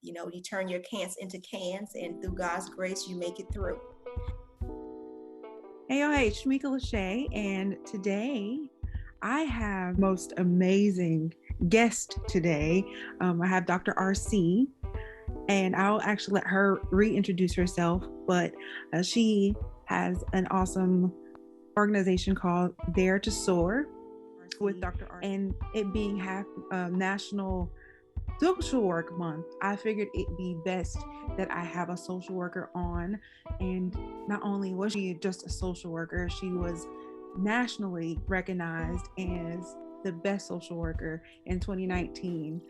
You turn your can'ts into cans, and through God's grace, you make it through. Hey, it's Jameka Lache, and today I have most amazing guest today. I have Dr. RC, and I'll actually let her reintroduce herself, but she has an awesome organization called Dare to Soar with Dr. RC, and it being half National Social Work Month, I figured it'd be best that I have a social worker on. And not only was she just a social worker, she was nationally recognized as the best social worker in 2019.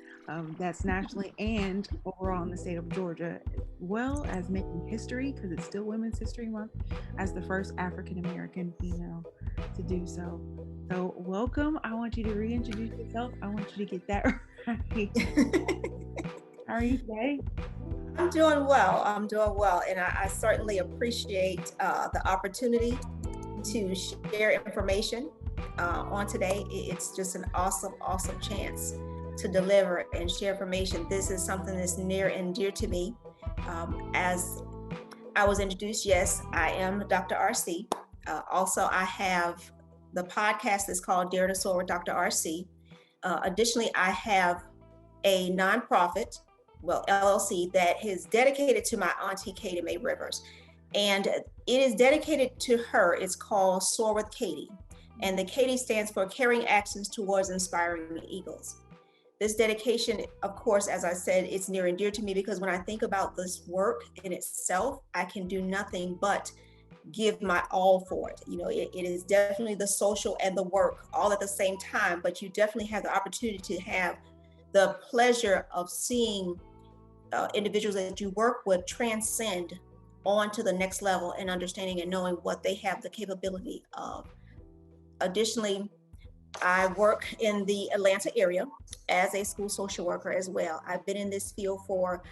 That's nationally and overall in the state of Georgia, as well as making history, because it's still Women's History Month, as the first African-American female to do so. So welcome. I want you to reintroduce yourself. I want you to get that right. How are you today? I'm doing well. And I certainly appreciate the opportunity to share information on today. It's just an awesome chance to deliver and share information. This is something that's near and dear to me. As I was introduced, yes, I am Dr. RC. Also, I have the podcast that's called Dare to Soar with Dr. RC. Additionally, I have a nonprofit, LLC, that is dedicated to my auntie, Katie Mae Rivers. And it is dedicated to her. It's called Soar with Katie. And the Katie stands for Carrying Actions Towards Inspiring Eagles. This dedication, of course, as I said, it's near and dear to me because when I think about this work in itself, I can do nothing but give my all for it. It is definitely the social and the work all at the same time, but you definitely have the opportunity to have the pleasure of seeing individuals that you work with transcend on to the next level and understanding and knowing what they have the capability of. Additionally, I work in the Atlanta area as a school social worker as well. I've been in this field for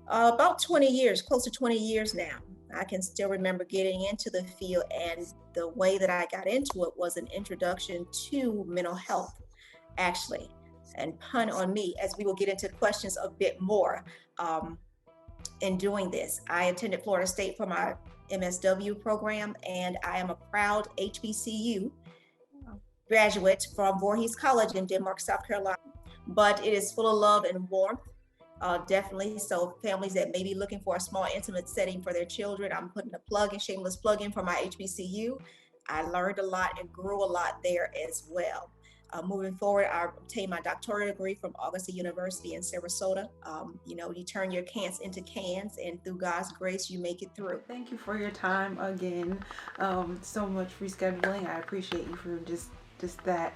about 20 years, close to 20 years now. I can still remember getting into the field, and the way that I got into it was an introduction to mental health, actually. And pun on me, as we will get into questions a bit more in doing this. I attended Florida State for my MSW program, and I am a proud HBCU graduate from Voorhees College in Denmark, South Carolina. But it is full of love and warmth, definitely. So families that may be looking for a small, intimate setting for their children, I'm putting a shameless plug in for my HBCU. I learned a lot and grew a lot there as well. Moving forward, I obtained my doctoral degree from Augusta University in Sarasota. You turn your can'ts into cans, and through God's grace, you make it through. Thank you for your time again. So much rescheduling. I appreciate you for just that.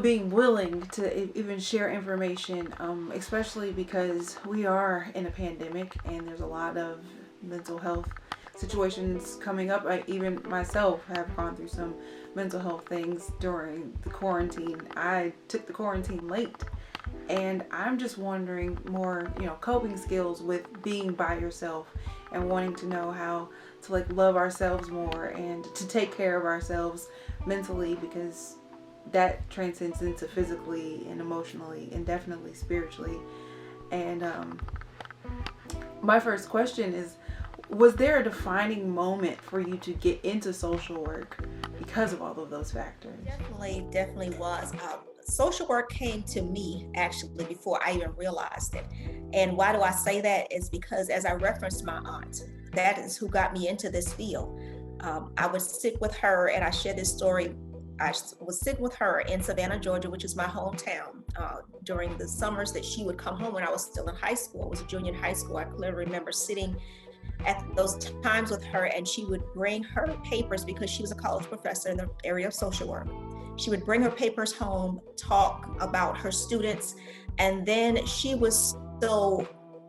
Being willing to even share information, especially because we are in a pandemic and there's a lot of mental health situations coming up. I even myself have gone through some mental health things during the quarantine. I took the quarantine late, and I'm just wondering more, coping skills with being by yourself and wanting to know how to love ourselves more and to take care of ourselves mentally, because that transcends into physically and emotionally and definitely spiritually. And my first question is, was there a defining moment for you to get into social work because of all of those factors? Definitely was. Social work came to me actually before I even realized it. And why do I say that? Is because, as I referenced my aunt, that is who got me into this field. I would sit with her, and I share this story. I was sitting with her in Savannah, Georgia, which is my hometown, during the summers that she would come home when I was still in high school. I was a junior in high school. I clearly remember sitting at those times with her, and she would bring her papers because she was a college professor in the area of social work. She would bring her papers home, talk about her students, and then she was so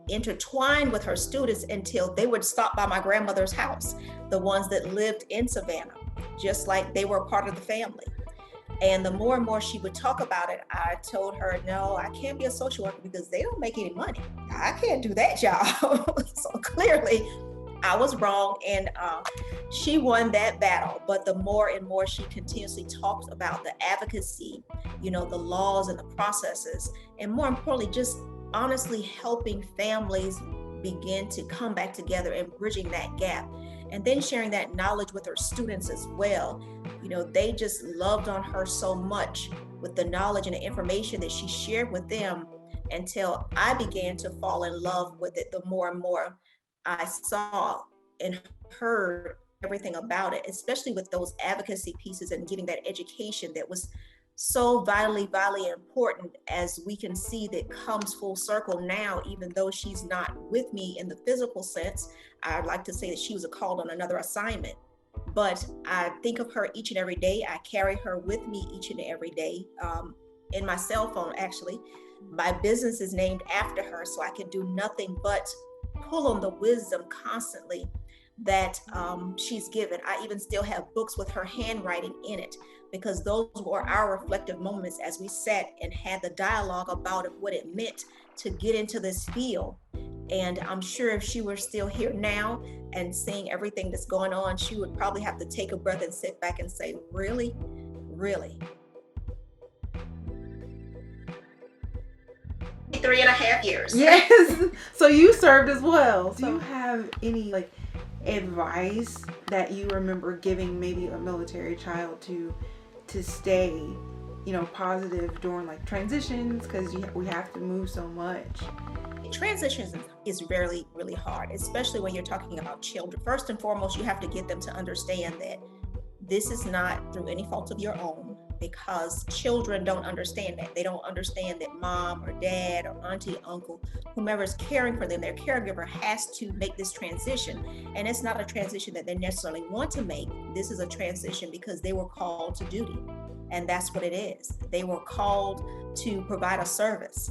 intertwined with her students until they would stop by my grandmother's house, the ones that lived in Savannah, just like they were a part of the family. And the more and more she would talk about it, I told her, no, I can't be a social worker because they don't make any money. I can't do that job. So clearly I was wrong, and she won that battle. But the more and more she continuously talked about the advocacy, the laws and the processes, and more importantly, just honestly helping families begin to come back together and bridging that gap. And then sharing that knowledge with her students as well. They just loved on her so much with the knowledge and the information that she shared with them, until I began to fall in love with it the more and more I saw and heard everything about it, especially with those advocacy pieces and getting that education that was so vitally important, as we can see that comes full circle now. Even though she's not with me in the physical sense, I'd like to say that she was called on another assignment. But I think of her each and every day. I carry her with me each and every day, in my cell phone, actually. My business is named after her, so I can do nothing but pull on the wisdom constantly that she's given. I even still have books with her handwriting in it, because those were our reflective moments as we sat and had the dialogue about it, what it meant to get into this field. And I'm sure if she were still here now and seeing everything that's going on, she would probably have to take a breath and sit back and say, really, really? 3.5 years. Yes. So you served as well. Do you have any advice that you remember giving maybe a military child to stay, positive during transitions, because we have to move so much? Transitions is really, really hard, especially when you're talking about children. First and foremost, you have to get them to understand that this is not through any fault of your own, because children don't understand that. They don't understand that mom or dad or auntie, uncle, whomever is caring for them, their caregiver, has to make this transition. And it's not a transition that they necessarily want to make. This is a transition because they were called to duty. And that's what it is. They were called to provide a service.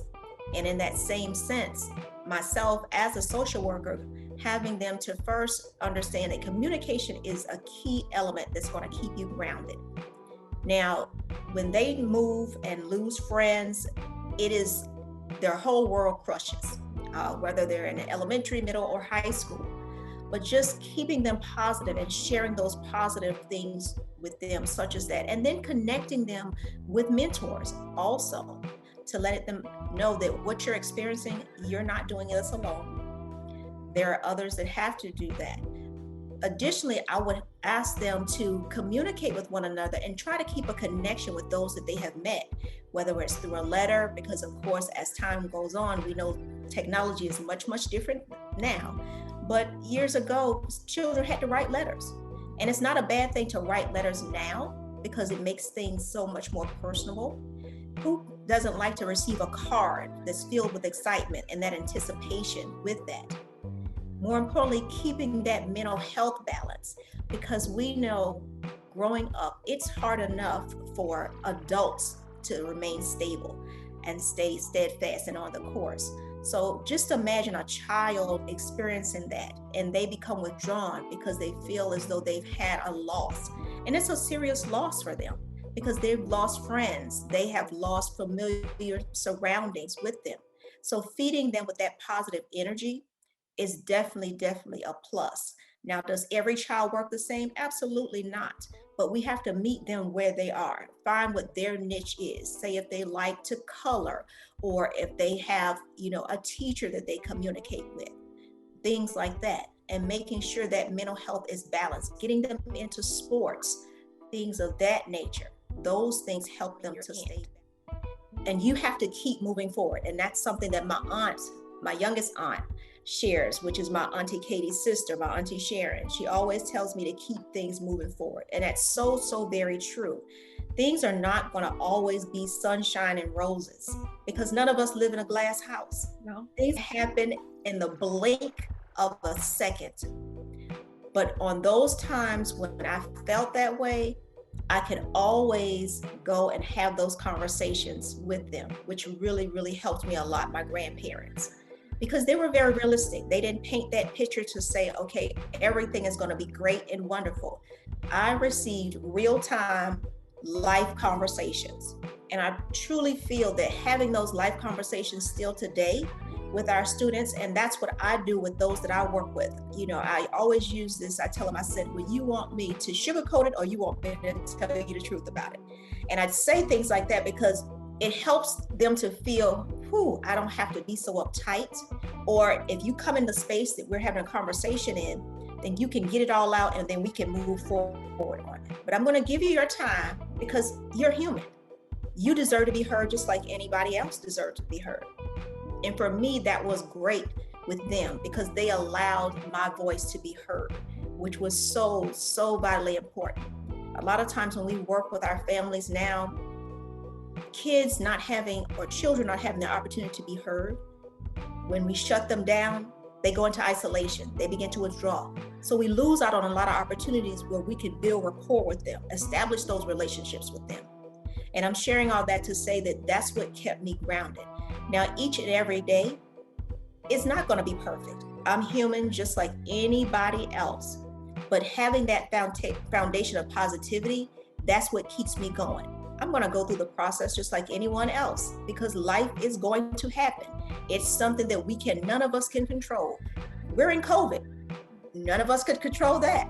And in that same sense, myself as a social worker, having them to first understand that communication is a key element that's going to keep you grounded. Now, when they move and lose friends, it is their whole world crushes, whether they're in elementary, middle, or high school. But just keeping them positive and sharing those positive things with them, such as that, and then connecting them with mentors also, to let them know that what you're experiencing, you're not doing this alone. There are others that have to do that. Additionally, I would ask them to communicate with one another and try to keep a connection with those that they have met, whether it's through a letter, because of course, as time goes on, we know technology is much, much different now. But years ago, children had to write letters. And it's not a bad thing to write letters now, because it makes things so much more personable. Who doesn't like to receive a card that's filled with excitement and that anticipation with that? More importantly, keeping that mental health balance, because we know growing up, it's hard enough for adults to remain stable and stay steadfast and on the course. So just imagine a child experiencing that and they become withdrawn because they feel as though they've had a loss. And it's a serious loss for them because they've lost friends. They have lost familiar surroundings with them. So feeding them with that positive energy is definitely a plus. Now, does every child work the same? Absolutely not. But we have to meet them where they are, find what their niche is. Say if they like to color, or if they have, a teacher that they communicate with, things like that. And making sure that mental health is balanced, getting them into sports, things of that nature. Those things help them to stay. And you have to keep moving forward. And that's something that my youngest aunt, shares, which is my Auntie Katie's sister, my Auntie Sharon. She always tells me to keep things moving forward. And that's so very true. Things are not going to always be sunshine and roses because none of us live in a glass house. No. Things happen in the blink of a second. But on those times when I felt that way, I could always go and have those conversations with them, which really helped me a lot, my grandparents. Because they were very realistic. They didn't paint that picture to say, okay, everything is going to be great and wonderful. I received real-time life conversations. And I truly feel that having those life conversations still today with our students, and that's what I do with those that I work with. I always use this. I tell them, I said, well, you want me to sugarcoat it or you want me to tell you the truth about it? And I'd say things like that because it helps them to feel I don't have to be so uptight. Or if you come in the space that we're having a conversation in, then you can get it all out and then we can move forward on it. But I'm going to give you your time because you're human. You deserve to be heard just like anybody else deserves to be heard. And for me, that was great with them because they allowed my voice to be heard, which was so, so vitally important. A lot of times when we work with our families now, kids not having or children not having the opportunity to be heard, when we shut them down, they go into isolation, they begin to withdraw. So we lose out on a lot of opportunities where we could build rapport with them, establish those relationships with them. And I'm sharing all that to say that that's what kept me grounded. Now, each and every day, it's not going to be perfect. I'm human just like anybody else. But having that foundation of positivity, that's what keeps me going. I'm going to go through the process just like anyone else because life is going to happen. It's something that none of us can control. We're in COVID. None of us could control that.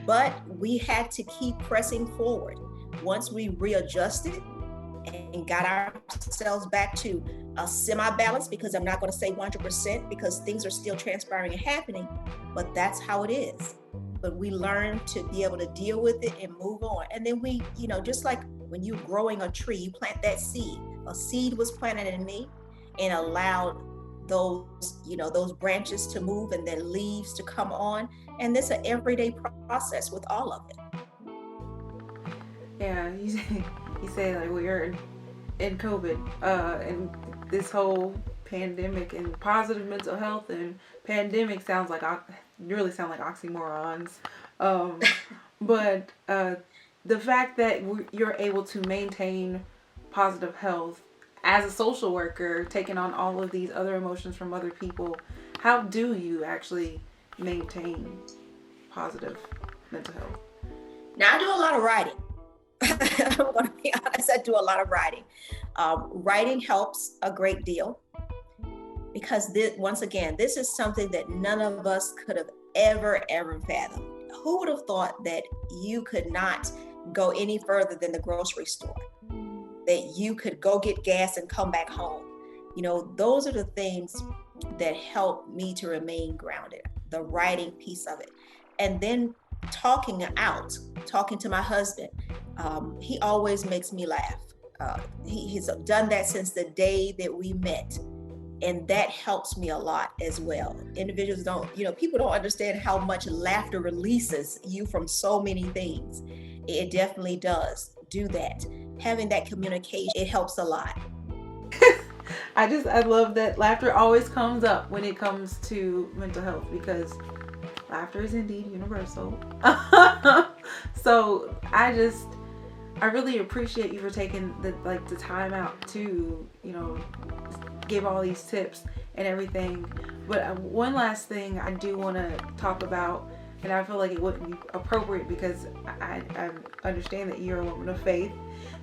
But we had to keep pressing forward. Once we readjusted and got ourselves back to a semi-balance, because I'm not going to say 100% because things are still transpiring and happening, but that's how it is. But we learn to be able to deal with it and move on. And then we, just like when you're growing a tree, you plant that seed. A seed was planted in me and allowed those branches to move and then leaves to come on. And this is an everyday process with all of it. Yeah, you say like we're in COVID and this whole pandemic and positive mental health and pandemic really sound like oxymorons. But the fact that you're able to maintain positive health as a social worker, taking on all of these other emotions from other people, how do you actually maintain positive mental health? Now, I do a lot of writing. I'm going to be honest, I do a lot of writing. Writing helps a great deal because once again, this is something that none of us could have ever fathomed. Who would have thought that you could not go any further than the grocery store? That you could go get gas and come back home? Those are the things that help me to remain grounded, the writing piece of it. And then talking to my husband. He always makes me laugh. He's done that since the day that we met. And that helps me a lot as well. Individuals people don't understand how much laughter releases you from so many things. It definitely does do that. Having that communication, it helps a lot. I love that laughter always comes up when it comes to mental health because laughter is indeed universal. So I really appreciate you for taking the time out to, give all these tips and everything. But one last thing I do want to talk about, and I feel like it wouldn't be appropriate because I understand that you're a woman of faith.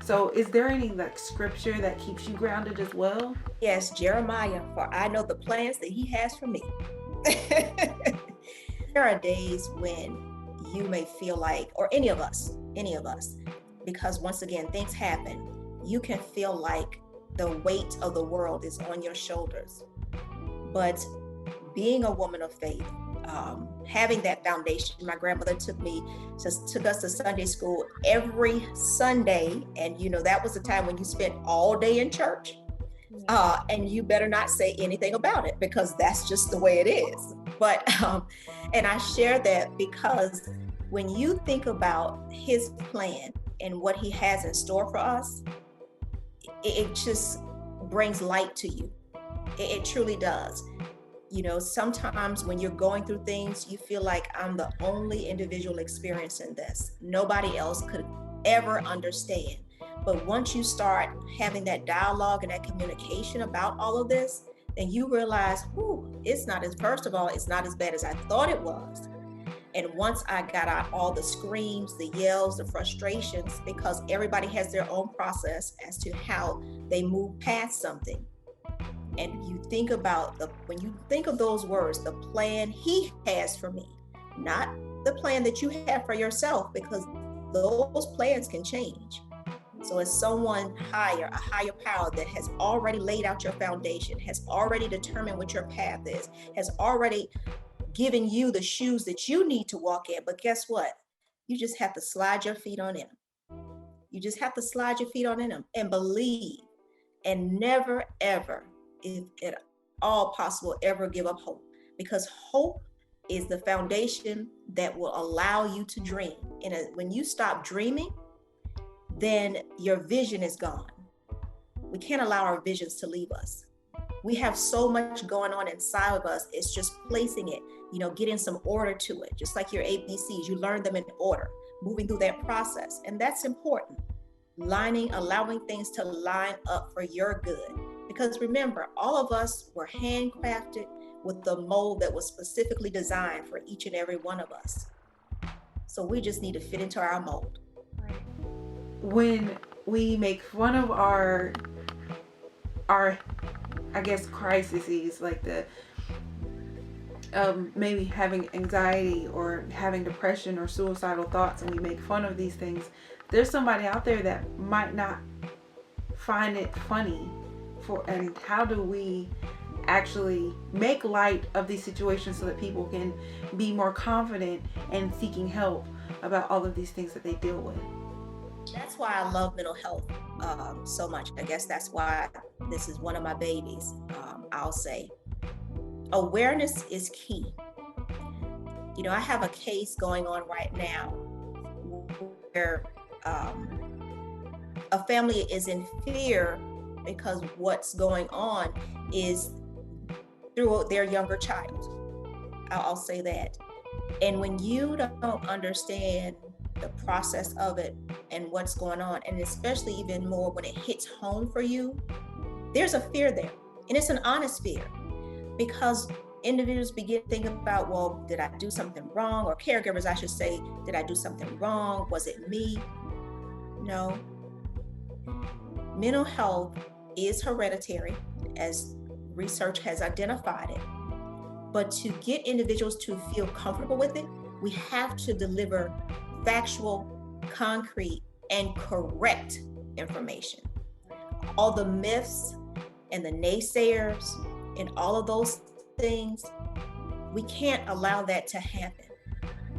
So is there any scripture that keeps you grounded as well? Yes, Jeremiah, for I know the plans that he has for me. There are days when you may feel like, or any of us, because once again, things happen. You can feel like the weight of the world is on your shoulders. But being a woman of faith, having that foundation, my grandmother took us to Sunday school every Sunday. And, that was the time when you spent all day in church. And you better not say anything about it because that's just the way it is. But, and I share that because when you think about his plan and what he has in store for us, it just brings light to you. It truly does. Sometimes when you're going through things, you feel like I'm the only individual experiencing this. Nobody else could ever understand. But once you start having that dialogue and that communication about all of this, then you realize, first of all, it's not as bad as I thought it was. And once I got out all the screams, the yells, the frustrations, because everybody has their own process as to how they move past something. And you think about when you think of those words, the plan he has for me, not the plan that you have for yourself, because those plans can change. So it's someone higher, a higher power that has already laid out your foundation, has already determined what your path is, has already given you the shoes that you need to walk in. But guess what? You just have to slide your feet on in them. You just have to slide your feet on in them and believe, and never, ever, if at all possible, ever give up hope. Because hope is the foundation that will allow you to dream. And when you stop dreaming, then your vision is gone. We can't allow our visions to leave us. We have so much going on inside of us. It's just placing it, getting some order to it. Just like your ABCs, you learn them in order, moving through that process. And that's important. Allowing things to line up for your good. Because remember, all of us were handcrafted with the mold that was specifically designed for each and every one of us. So we just need to fit into our mold. When we make fun of our I guess crises, like the maybe having anxiety or having depression or suicidal thoughts, and we make fun of these things, there's somebody out there that might not find it funny. And how do we actually make light of these situations so that people can be more confident in seeking help about all of these things that they deal with? That's why I love mental health so much. I guess that's why this is one of my babies. I'll say awareness is key. I have a case going on right now where a family is in fear because what's going on is through their younger child. I'll say that. And when you don't understand the process of it and what's going on, and especially even more when it hits home for you, there's a fear there. And it's an honest fear, because individuals begin thinking about, well, did I do something wrong? Or caregivers, I should say, did I do something wrong? Was it me? No. Mental health is hereditary, as research has identified it. But to get individuals to feel comfortable with it, we have to deliver factual, concrete, and correct information. All the myths and the naysayers and all of those things, we can't allow that to happen.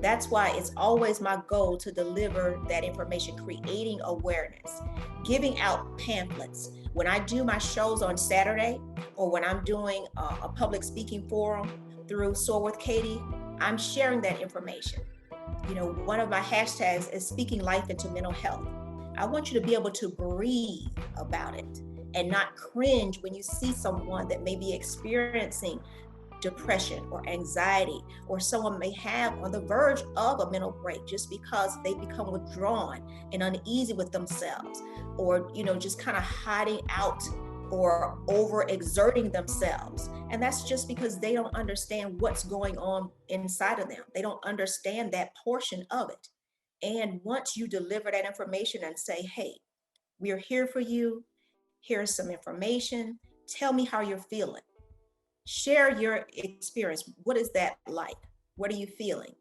That's why it's always my goal to deliver that information, creating awareness, giving out pamphlets. When I do my shows on Saturday, or when I'm doing a public speaking forum through Soar with Katie, I'm sharing that information. One of my hashtags is speaking life into mental health. I want you to be able to breathe about it and not cringe when you see someone that may be experiencing depression or anxiety, or someone may have on the verge of a mental break just because they become withdrawn and uneasy with themselves, or just kind of hiding out or overexerting themselves. And that's just because they don't understand what's going on inside of them. They don't understand that portion of it. And once you deliver that information and say, hey, we're here for you, here's some information, tell me how you're feeling. Share your experience. What is that like? What are you feeling?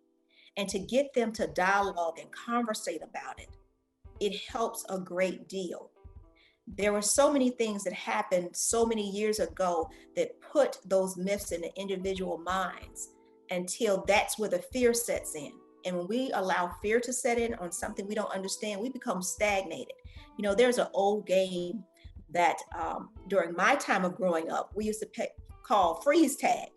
And to get them to dialogue and conversate about it, it helps a great deal. There were so many things that happened so many years ago that put those myths in the individual minds, until that's where the fear sets in. And when we allow fear to set in on something we don't understand, we become stagnated. There's an old game that during my time of growing up, we used to call freeze tag.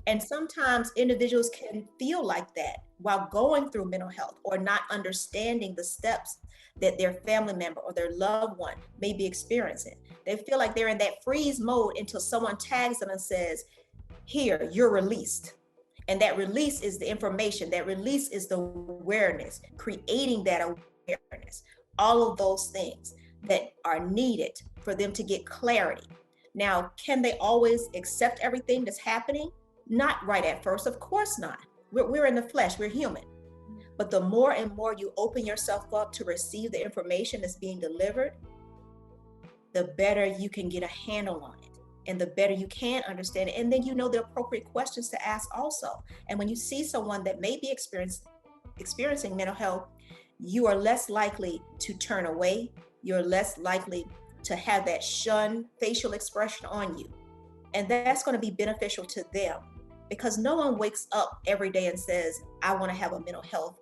And sometimes individuals can feel like that while going through mental health, or not understanding the steps that their family member or their loved one may be experiencing. They feel like they're in that freeze mode until someone tags them and says, here, you're released. And that release is the information, that release is the awareness, creating that awareness, all of those things that are needed for them to get clarity. Now, can they always accept everything that's happening? Not right at first, of course not. We're in the flesh, we're human. But the more and more you open yourself up to receive the information that's being delivered, the better you can get a handle on it, and the better you can understand it. And then the appropriate questions to ask also. And when you see someone that may be experiencing mental health, you are less likely to turn away You're less likely to have that shun facial expression on you. And that's going to be beneficial to them, because no one wakes up every day and says, I want to have a mental health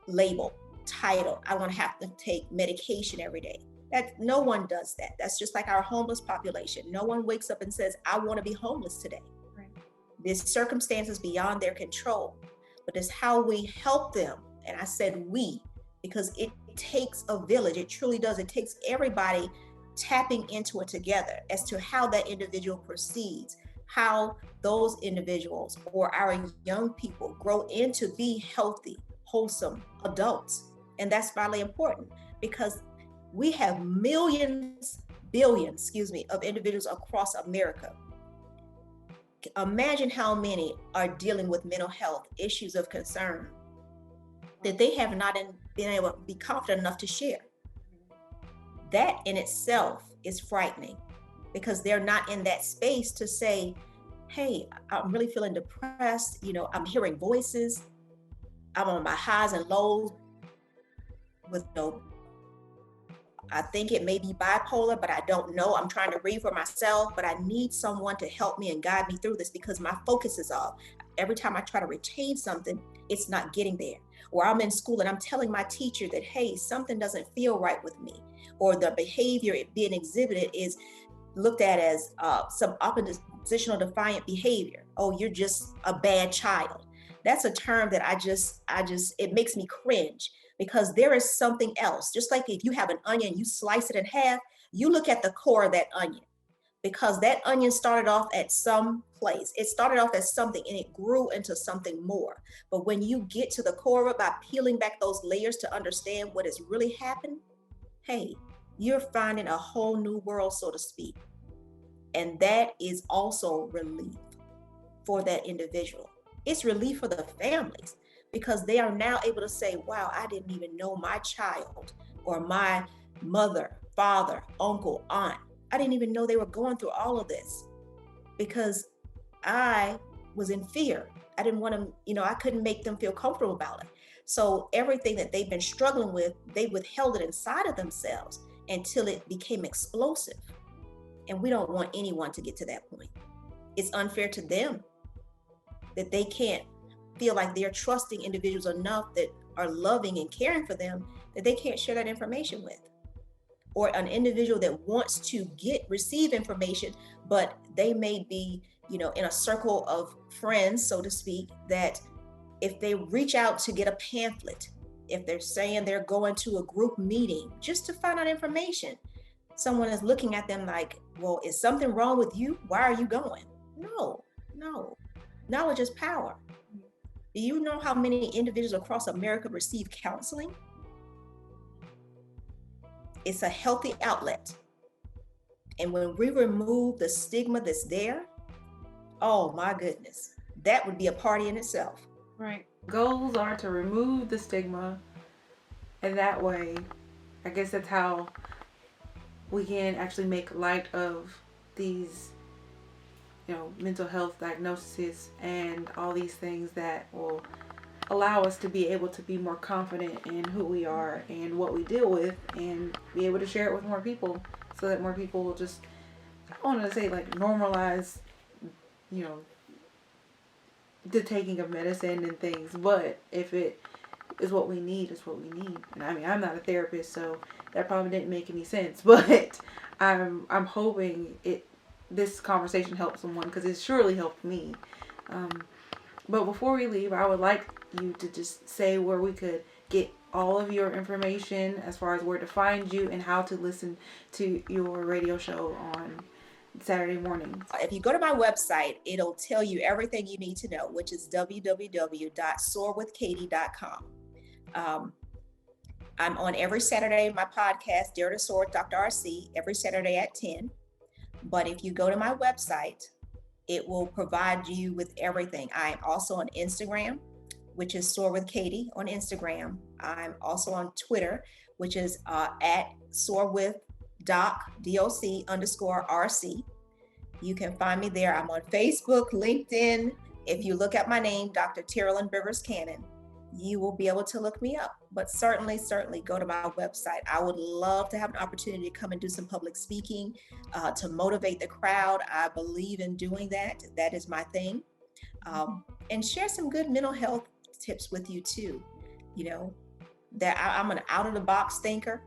label, title. I want to have to take medication every day. That no one does that. That's just like our homeless population. No one wakes up and says, I want to be homeless today. Right. There's circumstances beyond their control, but it's how we help them. And I said we, because it takes a village. It truly does. It takes everybody tapping into it together as to how that individual proceeds, how those individuals or our young people grow into be healthy, wholesome adults. And that's vitally important, because we have billions, of individuals across America. Imagine how many are dealing with mental health issues of concern that they have not been able to be confident enough to share. That in itself is frightening, because they're not in that space to say, hey, I'm really feeling depressed. I'm hearing voices. I'm on my highs and lows with I think it may be bipolar, but I don't know. I'm trying to read for myself, but I need someone to help me and guide me through this, because my focus is off. Every time I try to retain something, it's not getting there. Or I'm in school and I'm telling my teacher that, hey, something doesn't feel right with me, or the behavior being exhibited is looked at as some oppositional defiant behavior. Oh, you're just a bad child. That's a term that it makes me cringe, because there is something else. Just like if you have an onion, you slice it in half, you look at the core of that onion, because that onion started off at some place. It started off as something and it grew into something more. But when you get to the core of it by peeling back those layers to understand what has really happened, hey, you're finding a whole new world, so to speak. And that is also relief for that individual. It's relief for the families, because they are now able to say, wow, I didn't even know my child or my mother, father, uncle, aunt, I didn't even know they were going through all of this, because I was in fear. I didn't want to, I couldn't make them feel comfortable about it. So everything that they've been struggling with, they withheld it inside of themselves until it became explosive. And we don't want anyone to get to that point. It's unfair to them that they can't feel like they're trusting individuals enough that are loving and caring for them, that they can't share that information with. Or an individual that wants to receive information, but they may be, in a circle of friends, so to speak, that if they reach out to get a pamphlet, if they're saying they're going to a group meeting just to find out information, someone is looking at them like, well, is something wrong with you? Why are you going? No. Knowledge is power. Do you know how many individuals across America receive counseling? It's a healthy outlet. And when we remove the stigma that's there, oh my goodness, that would be a party in itself. Right. Goals are to remove the stigma, and that way, I guess that's how we can actually make light of these, mental health diagnoses and all these things that will allow us to be able to be more confident in who we are and what we deal with, and be able to share it with more people, so that more people will just, I want to say, like, normalize, the taking of medicine and things. But if it is what we need, it's what we need. And I mean, I'm not a therapist, so that probably didn't make any sense, but I'm hoping this conversation helps someone, because it surely helped me. But before we leave, I would like you to just say where we could get all of your information as far as where to find you and how to listen to your radio show on Saturday mornings. If you go to my website, it'll tell you everything you need to know, which is www.soarwithkatie.com. I'm on every Saturday, my podcast, Dare to Soar with Dr. RC, every Saturday at 10. But if you go to my website, it will provide you with everything. I'm also on Instagram, which is Soar with Katie on Instagram. I'm also on Twitter, which is at Soar with Doc, DOC_RC. You can find me there. I'm on Facebook, LinkedIn. If you look at my name, Dr. Terrilyn RiversCannon, you will be able to look me up. But certainly, certainly go to my website. I would love to have an opportunity to come and do some public speaking to motivate the crowd. I believe in doing that. That is my thing. And share some good mental health tips with you too. You know, that I'm an out of the box thinker.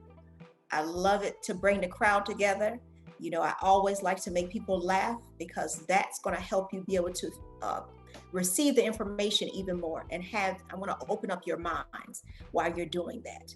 I love it to bring the crowd together. You know, I always like to make people laugh because that's going to help you be able to receive the information even more and I want to open up your minds while you're doing that.